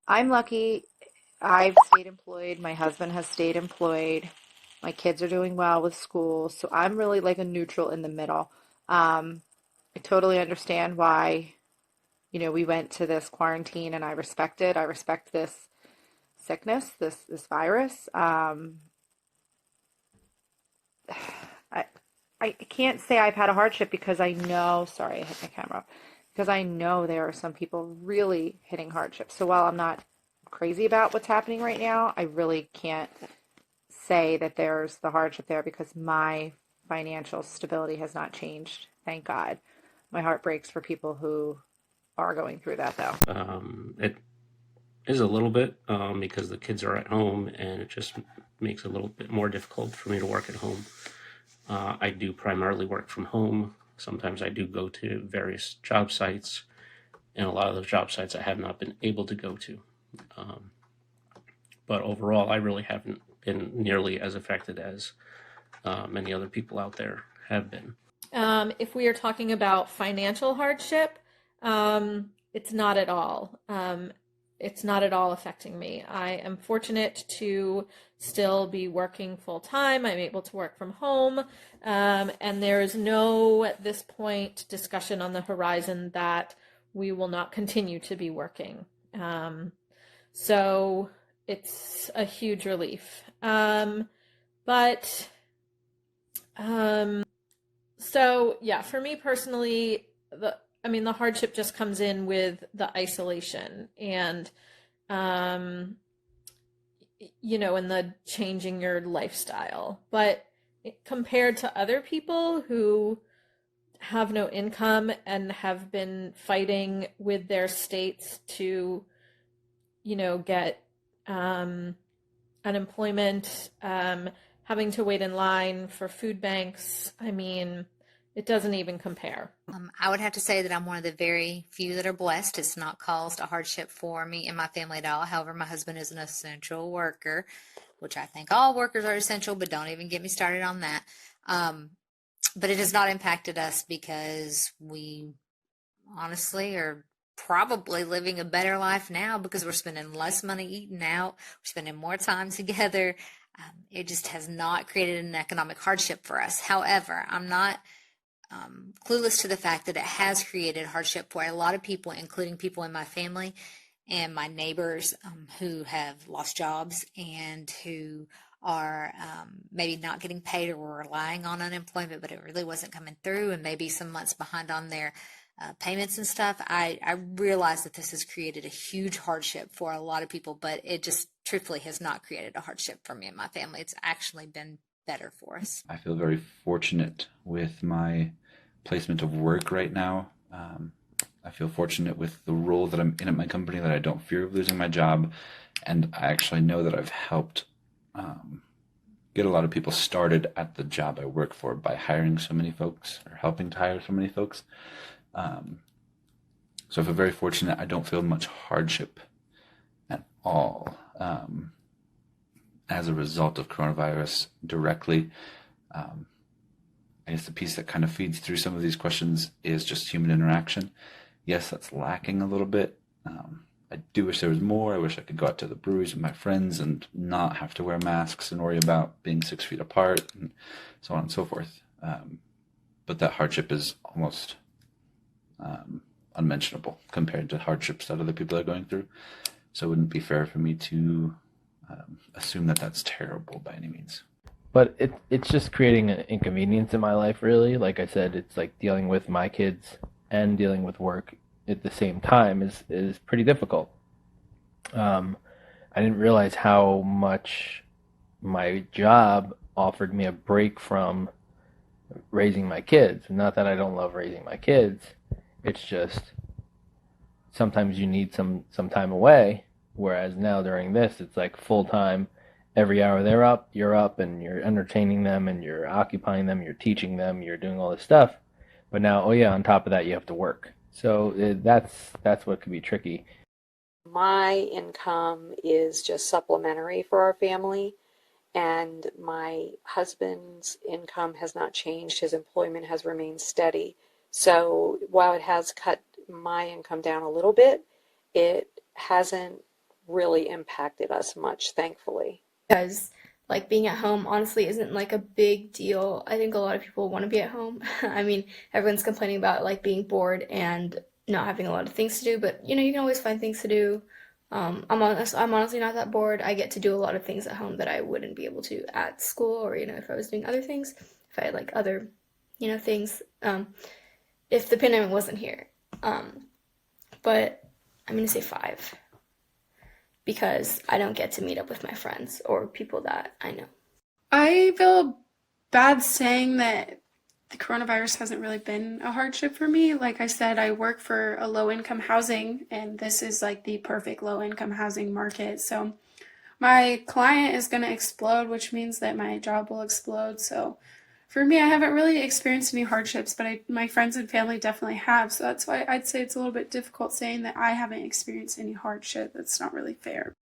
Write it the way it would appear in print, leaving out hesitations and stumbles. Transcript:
I'm lucky. I've stayed employed. My husband has stayed employed. My kids are doing well with school. So I'm really like a neutral in the middle. I totally understand why, we went to this quarantine and I respect it. I respect this sickness, this virus. I I can't say I've had a hardship because I know, sorry, I hit my camera, because I know there are some people really hitting hardship. So while I'm not crazy about what's happening right now, I really can't say that there's the hardship there because my financial stability has not changed. Thank God. My heart breaks for people who are going through that though. It is a little bit because the kids are at home, and it just makes it a little bit more difficult for me to work at home. I do primarily work from home. Sometimes I do go to various job sites, and a lot of those job sites I have not been able to go to. Um, but overall, I really haven't been nearly as affected as many other people out there have been. If we are talking about financial hardship, it's not at all. It's not at all affecting me. I am fortunate to still be working full time. I'm able to work from home. And there is no, at this point, discussion on the horizon that we will not continue to be working. So it's a huge relief. But so yeah, for me personally, the hardship just comes in with the isolation and um and the changing your lifestyle. But compared to other people who have no income and have been fighting with their states to, get um unemployment, having to wait in line for food banks. I mean, it doesn't even compare. I would have to say that I'm one of the very few that are blessed. It's not caused a hardship for me and my family at all. However, my husband is an essential worker, which I think all workers are essential, but don't even get me started on that. Um, but it has not impacted us because we honestly are probably living a better life now because we're spending less money eating out, we're spending more time together. It just has not created an economic hardship for us. However, I'm not clueless to the fact that it has created hardship for a lot of people, including people in my family and my neighbors who have lost jobs and who are maybe not getting paid or were relying on unemployment, but it really wasn't coming through, and maybe some months behind on their payments and stuff. I realize that this has created a huge hardship for a lot of people, but it just truthfully has not created a hardship for me and my family. It's actually been better for us. I feel very fortunate with my placement of work right now. I feel fortunate with the role that I'm in at my company that I don't fear of losing my job. And I actually know that I've helped get a lot of people started at the job I work for by hiring so many folks or helping to hire so many folks. Um, so I feel very fortunate. I don't feel much hardship at all as a result of coronavirus directly. Um, I guess the piece that kind of feeds through some of these questions is just human interaction. Yes, that's lacking a little bit. I do wish there was more. I wish I could go out to the breweries with my friends and not have to wear masks and worry about being 6 feet apart and so on and so forth. But that hardship is almost unmentionable compared to hardships that other people are going through. So it wouldn't be fair for me to assume that that's terrible by any means. But it's just creating an inconvenience in my life, really. Like I said, it's like dealing with my kids and dealing with work at the same time is pretty difficult. Um, I didn't realize how much my job offered me a break from raising my kids. Not that I don't love raising my kids. It's just sometimes you need some time away. Whereas now during this, it's like full time. Every hour they're up, you're up, and you're entertaining them, and you're occupying them, you're teaching them, you're doing all this stuff. But now, oh yeah, on top of that, you have to work. So that's what could be tricky. My income is just supplementary for our family, and my husband's income has not changed. His employment has remained steady. So while it has cut my income down a little bit, it hasn't really impacted us much, thankfully. Because like being at home honestly isn't like a big deal. I think a lot of people want to be at home. I mean, everyone's complaining about like being bored and not having a lot of things to do, but you know, you can always find things to do. I'm honestly not that bored. I get to do a lot of things at home that I wouldn't be able to at school, or you know, if I was doing other things, if I had like other, you know, things, if the pandemic wasn't here. But I'm gonna say 5 because I don't get to meet up with my friends or people that I know. I feel bad saying that the coronavirus hasn't really been a hardship for me. Like I said, I work for a low-income housing, and this is like the perfect low-income housing market. So my client is going to explode, which means that my job will explode. So for me, I haven't really experienced any hardships, but my friends and family definitely have. So that's why I'd say it's a little bit difficult saying that I haven't experienced any hardship. That's not really fair.